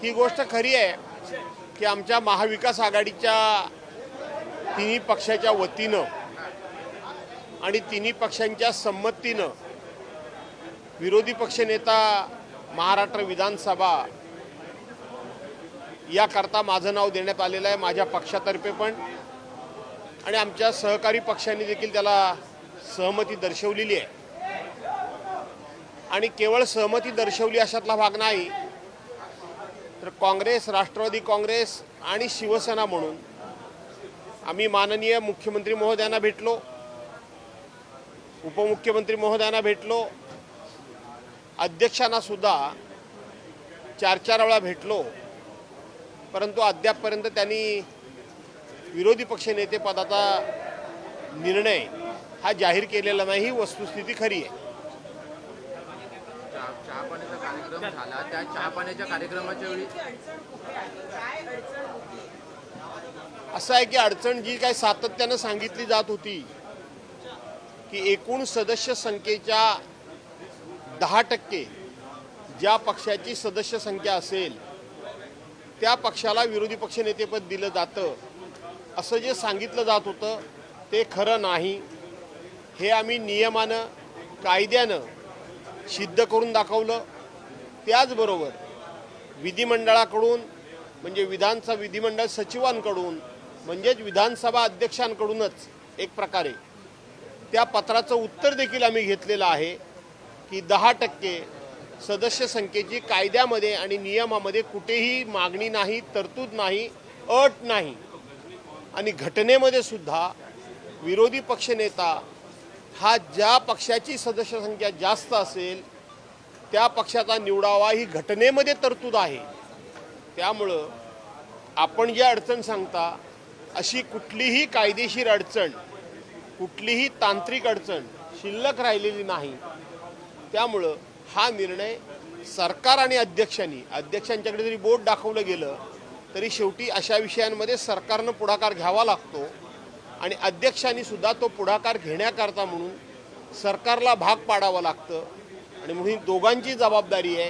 ही गोष्ट खरी आहे की आमच्या महाविकास आघाडीच्या तिन्ही पक्षाच्या वतीनं आणि तिन्ही पक्षांच्या संमतीनं विरोधी पक्षनेता महाराष्ट्र विधानसभा याकरता माझं नाव देण्यात आलेलं आहे, माझ्या पक्षातर्फे पण आणि आमच्या सहकारी पक्षांनी देखील त्याला सहमती दर्शवलेली आहे। आणि केवळ सहमती दर्शवली अशातला भाग नाही, तर काँग्रेस, राष्ट्रवादी काँग्रेस आणि शिवसेना म्हणून आम्ही माननीय मुख्यमंत्री महोदयांना भेटलो, उपमुख्यमंत्री महोदयांना भेटलो, अध्यक्षांना सुद्धा 4-4 वेळा भेटलो, परंतु अद्यापपर्यंत त्यांनी विरोधी पक्षनेतेपदाचा निर्णय हा जाहीर केलेला नाही। ही वस्तुस्थिती खरी आहे। चहापाण्याचा कार्यक्रम झाला, त्या चहापाण्याच्या कार्यक्रमाच्या वेळी असं आहे की अडचण जी काही सातत्यानं सांगितली जात होती की एकूण सदस्य संख्येच्या 10% ज्या पक्षाची सदस्य संख्या असेल त्या पक्षाला विरोधी पक्षनेतेपद दिलं जातं, असं जे सांगितलं जात होतं ते खरं नाही। हे आम्ही नियमानं, कायद्यानं सिद्ध करून दाखवलं। त्याचबरोबर विधिमंडळाकडून म्हणजे विधिमंडळ सचिवांकडून म्हणजेच विधानसभा अध्यक्षांकडूनच एक प्रकारे त्या पत्राचं उत्तर देखील आम्ही घेतलेलं आहे की 10% सदस्य संख्येची कायद्यामध्ये आणि नियमामध्ये कुठेही मागणी नाही, तरतूद नाही, अट नाही। आणि घटनेमध्ये सुद्धा विरोधी पक्षनेता हा ज्या पक्षाची सदस्य संख्या जास्त असेल त्या पक्षाचा निवडावा ही घटनेमध्ये तरतूद आहे। त्यामुळं आपण जी अडचण सांगता अशी कुठलीही कायदेशीर अडचण, कुठलीही तांत्रिक अडचण शिल्लक राहिलेली नाही। त्यामुळं हा निर्णय सरकार आणि अध्यक्षांच्याकडे जरी बोट दाखवलं गेलं तरी शेवटी अशा विषयांमध्ये सरकारनं पुढाकार घ्यावा लागतो आणि अध्यक्षांनी सुद्धा तो पुढाकार घेण्याकरता म्हणून सरकारला भाग पाडावं लागतं। आणि म्हणून दोघांची जबाबदारी आहे।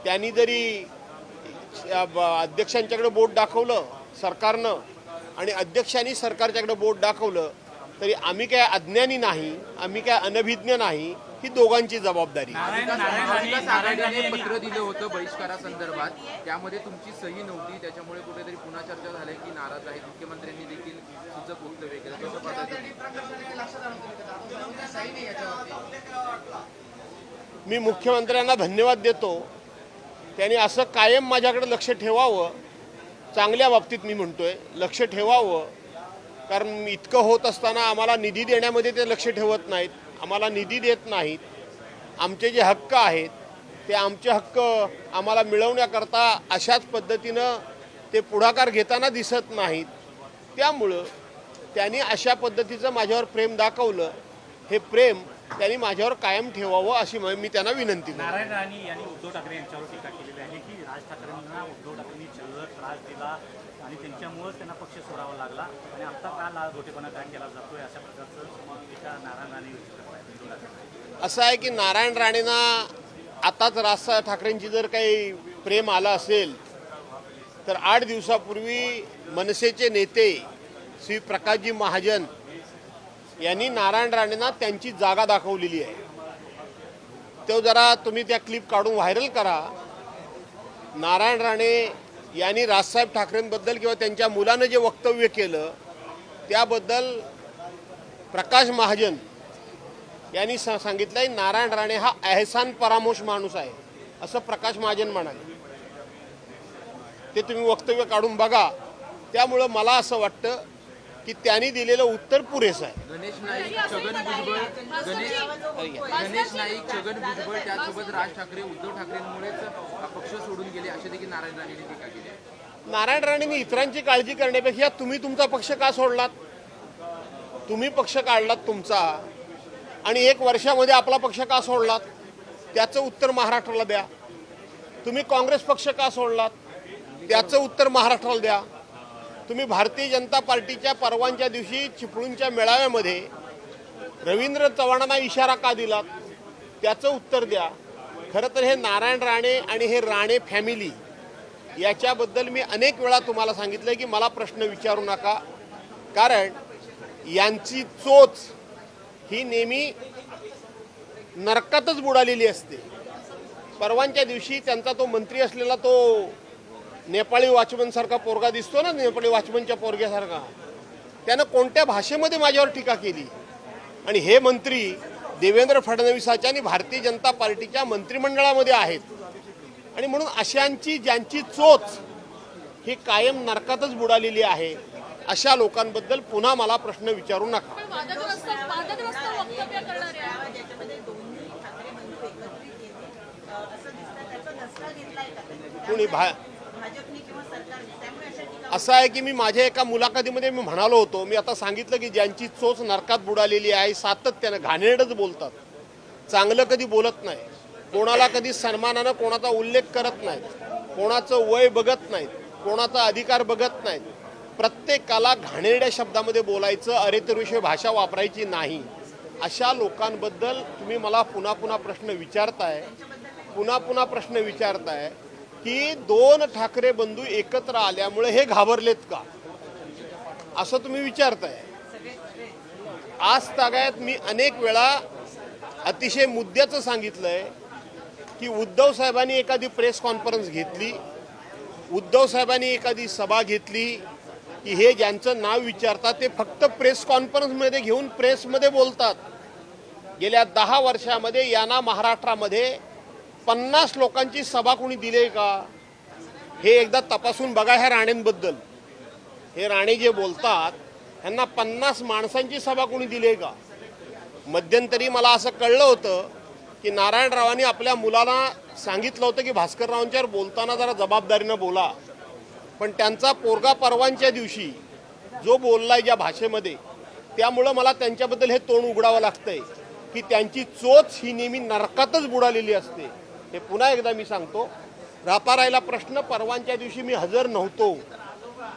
त्यांनी जरी अध्यक्षांच्याकडे बोट दाखवलं सरकारनं आणि अध्यक्षांनी सरकारच्याकडे बोट दाखवलं तरी आम्ही काय अज्ञानी नाही, आम्ही काय अनभिज्ञ नाही, ही दोघांची जबाबदारी। महाविकास आघाडीने पत्र दिलं होतं बहिष्कारासंदर्भात, त्यामध्ये तुमची सही नव्हती, त्याच्यामुळे कुठेतरी पुन्हा चर्चा झाली की नाराज आहेत। मुख्यमंत्र्यांनी देखील सूचक वक्तव्य केलं, कसं पाहता? मी मुख्यमंत्र्यांना धन्यवाद देतो, त्यांनी असं कायम माझ्याकडे लक्ष ठेवावं। चांगल्या बाबतीत मी म्हणतोय लक्ष ठेवावं, कारण इतकं होत असताना आम्हाला निधी देण्यामध्ये ते लक्ष ठेवत नाहीत, आम्हाला निधी देत नाहीत। आमचे जे हक्क आहेत ते आमचे हक्क आम्हाला मिळवण्याकरता अशाच पद्धतीनं ते पुढाकार घेताना दिसत नाहीत। त्यामुळं त्यांनी अशा पद्धतीचं माझ्यावर प्रेम दाखवलं, हे प्रेम त्यांनी माझ्यावर कायम ठेवावं अशी मी त्यांना विनंती करतो। नारायण राणे यांनी उद्धव ठाकरे यांच्यावर टीका केलेली आहे की राज ठाकरेंना उद्धव ठाकरेंनी छळ, त्रास दिला आणि त्यांच्यामुळेच त्यांना पक्ष सोडावा लागला आणि आता का लालघोटेपणा काय केला जातोय, अशा प्रकारचं टीका नारायण राणे करतायत। असं आहे की नारायण राणेंना आताच राज ठाकरेंची जर काही प्रेम आलं असेल तर 8 दिवसापूर्वी मनसेचे नेते श्री प्रकाशजी महाजन यांनी नारायण राणेंना त्यांची जागा दाखवलेली आहे। तो जरा तुम्ही त्या क्लिप काढून व्हायरल करा। नारायण राणे यांनी राजसाहेब ठाकरेंबद्दल किंवा त्यांच्या मुलानं जे वक्तव्य केलं त्याबद्दल प्रकाश महाजन यांनी सांगितलंय नारायण राणे हा एहसान परामोश माणूस आहे, असं प्रकाश महाजन म्हणाले। ते तुम्ही वक्तव्य काढून बघा। त्यामुळं मला असं वाटतं की त्यांनी दिलेलं उत्तर पुरेसं आहे। गणेश नाईक, छगन भुजबळ त्यासोबत राज ठाकरे, उद्धव ठाकरेंमुळेच पक्ष सोडून गेले, असे देखील नारायण राणेंनी टीका केली आहे। नारायण राणेंनी इतरांची काळजी करण्यापेक्षा तुम्ही तुमचा पक्ष का सोडलात? तुम्ही पक्ष काढलात तुमचा आणि 1 वर्षामध्ये आपला पक्ष का सोडलात त्याचं उत्तर महाराष्ट्राला द्या। तुम्ही काँग्रेस पक्ष का सोडलात त्याचं उत्तर महाराष्ट्राला द्या। तुम्ही भारतीय जनता पार्टीच्या परवांच्या दिवशी चिपळूणच्या मेळाव्यामध्ये रवींद्र चव्हाणांना इशारा का दिलात त्याचं उत्तर द्या। खरं तर हे नारायण राणे आणि हे राणे फॅमिली याच्याबद्दल मी अनेक वेळा तुम्हाला सांगितलं की मला प्रश्न विचारू नका, कारण यांची चोच ही नेहमी नरकातच बुडालेली असते. परवांच्या दिवशी त्यांचा तो मंत्री असलेला तो नेपाळी वॉचमनसारखा पोरगा दिसतो ना, नेपाळी वॉचमनच्या पोरग्यासारखा, त्यानं कोणत्या भाषेमध्ये माझ्यावर टीका केली. आणि हे मंत्री देवेंद्र फडणवीसाच्या आणि भारतीय जनता पार्टीच्या मंत्रिमंडळामध्ये आहेत. आणि म्हणून अशांची ज्यांची चोच ही कायम नरकातच बुडालेली आहे, अशा लोकांबद्दल पुन्हा मला प्रश्न विचारू नका. कोणी असं आहे की मी माझ्या एका मुलाखतीमध्ये मी म्हणालो होतो, मी आता सांगितलं की ज्यांची चोच नरकात बुडालेली आहे, सातत्यानं घाणेरडच बोलतात, चांगलं कधी बोलत नाही, कोणाला कधी सन्मानानं कोणाचा उल्लेख करत नाहीत, कोणाचं वय बघत नाहीत, कोणाचा अधिकार बघत नाहीत, प्रत्येकाला घाणेरड्या शब्दामध्ये बोलायचं, अरेतरविषयी भाषा वापरायची नाही. अशा लोकांबद्दल तुम्ही मला पुन्हा पुन्हा प्रश्न विचारताय की दोन ठाकरे बंधू एकत्र आल्यामुळे हे घाबरलेत का, असं तुम्ही विचारताय. आज तागायत मी अनेक वेळा अतिशय मुद्द्याचं सांगितलंय की उद्धव साहेबांनी एखादी प्रेस कॉन्फरन्स घेतली, उद्धव साहेबांनी एखादी सभा घेतली की हे ज्यांचं नाव विचारतात ते फक्त प्रेस कॉन्फरन्समध्ये घेऊन प्रेसमध्ये बोलतात. गेल्या 10 वर्षामध्ये यांना महाराष्ट्रामध्ये 50 लोकांची सभा कोणी दिली का, हे एकदा तपासून बघा. ह्या राणेंबद्दल, हे राणे जे बोलतात ह्यांना 50 माणसांची सभा कोणी दिली का. मध्यंतरी मला असं कळलं होतं की नारायणरावांनी आपल्या मुलाला सांगितलं होतं की भास्कररावांच्यावर बोलताना जरा जबाबदारीनं बोला, पण त्यांचा पोरगा परवांच्या दिवशी जो बोललाय ज्या भाषेमध्ये, त्यामुळं मला त्यांच्याबद्दल हे तोंड उघडावं लागतंय की त्यांची चोच ही नेहमी नरकातच बुडालेली असते. हे पुन्हा एकदा मी सांगतो. राहिला प्रश्न, परवांच्या दिवशी मी हजर नव्हतो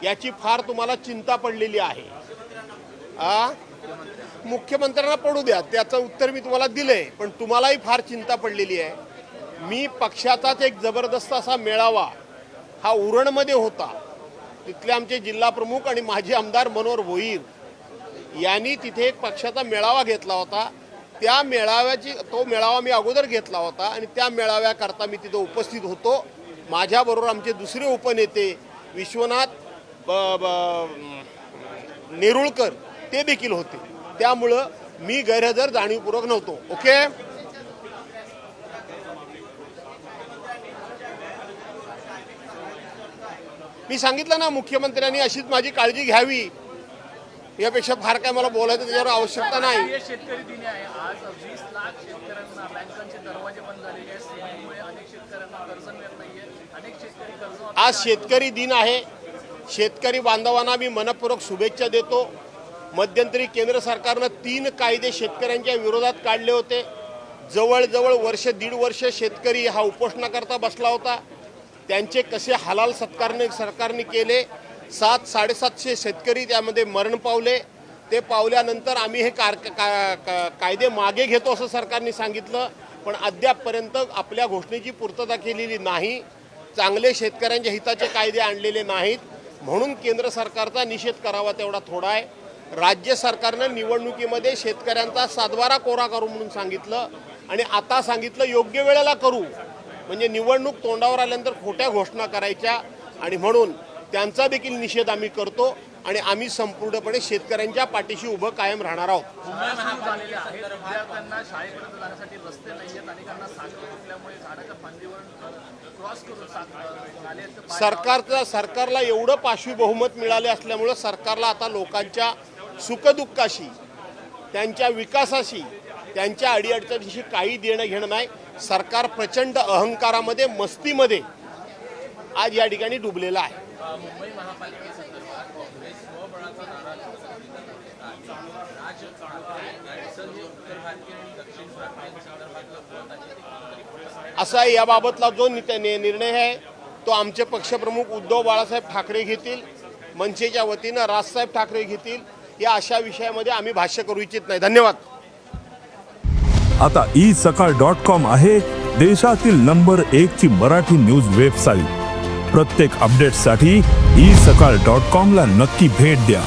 याची फार तुम्हाला चिंता पडलेली आहे. मुख्यमंत्र्यांना पडू द्या, त्याचं उत्तर मी तुम्हाला दिलंय, पण तुम्हालाही फार चिंता पडलेली आहे. मी पक्षाचाच एक जबरदस्त असा मेळावा हा उरणमध्ये होता, तिथले आमचे जिल्हा प्रमुख आणि माजी आमदार मनोहर भोईर यांनी तिथे एक पक्षाचा मेळावा घेतला होता. त्या मेळाव्याची तो मेळावा मी अगोदर घेतला होता आणि त्या मेळाव्याकरता मी तिथे उपस्थित होतो. माझ्याबरोबर आमचे दुसरे उपनेते विश्वनाथ नेरुळकर ते देखील होते. त्यामुळं मी गैरहजर जाणीवपूर्वक नव्हतो. ओके. मी सांगितलं ना, मुख्यमंत्र्यांनी अशीच माझी काळजी घ्यावी, यापेक्षा फार काय मला बोलायचं त्याच्यावर आवश्यकता नाही. शेतकरी दिन आहे आज. 20 लाख शेतकऱ्यांना बँकांचे दरवाजे बंद झालेले आहेत, सिबिलमुळे अनेक शेतकऱ्यांना कर्ज मिळत नाहीये, अनेक शेतकरी कर्ज. आज शेतकरी दिन आहे. शेतकरी बांधवांना मी मनपूर्वक शुभेच्छा देतो. मध्यंतरी केंद्र सरकारनं 3 कायदे शेतकऱ्यांच्या विरोधात काढले होते. जवळजवळ वर्ष 1.5 वर्ष शेतकरी हा उपोषणाकरता बसला होता. त्यांचे कसे हलाल सत्कारने सरकारने केले. 700-750 शेतकरी त्यामध्ये मरण पावले. ते पावल्यानंतर आम्ही हे कायदे मागे घेतो असं सरकारने सांगितलं, पण अद्यापपर्यंत आपल्या घोषणेची पूर्तता केलेली नाही. चांगले शेतकऱ्यांच्या हिताचे कायदे आणलेले नाहीत, म्हणून केंद्र सरकारचा निषेध करावा तेवढा थोडा आहे. राज्य सरकारनं निवडणुकीमध्ये शेतकऱ्यांचा 7-12 कोरा करू म्हणून सांगितलं आणि आता सांगितलं योग्य वेळेला करू, म्हणजे निवडणूक तोंडावर आल्यानंतर खोट्या घोषणा करायच्या. आणि म्हणून त्यांचा देखील निषेध आम्ही करतो आणि आम्ही संपूर्णपणे शेतकऱ्यांच्या पाठीशी उभं कायम राहणार आहोत. झालेले आहेत, विद्यार्थ्यांना शाळेपर्यंत जाण्यासाठी रस्ते नाही आहेत, अनेकांना साखर असल्यामुळे झाडाच्या फांदीवर क्रॉस करून सरकारला एवढं पाशवी बहुमत मिळाले असल्यामुळं सरकारला आता लोकांच्या सुखदुःखाशी, त्यांच्या विकासाशी, त्यांच्या अडीअडचणीशी काही देणं घेणं नाही. सरकार प्रचंड अहंकारामध्ये, मस्तीमध्ये आज या ठिकाणी डुबलेलं आहे. मुंबई महापालिकेसंदर्भात काँग्रेस स्वबळाचा नारा असा याबाबतला जो निर्णय आहे तो आमचे पक्षप्रमुख उद्धव बाळासाहेब ठाकरे घेतील, मनसेच्या वतीनं राजसाहेब ठाकरे घेतील. या अशा विषयामध्ये आम्ही भाष्य करू इच्छित नाही. धन्यवाद. आता isakal.com आहे देशातील नंबर 1 ची मराठी न्यूज वेबसाईट. प्रत्येक अपडेटसाठी isakal.com ला नक्की भेट द्या.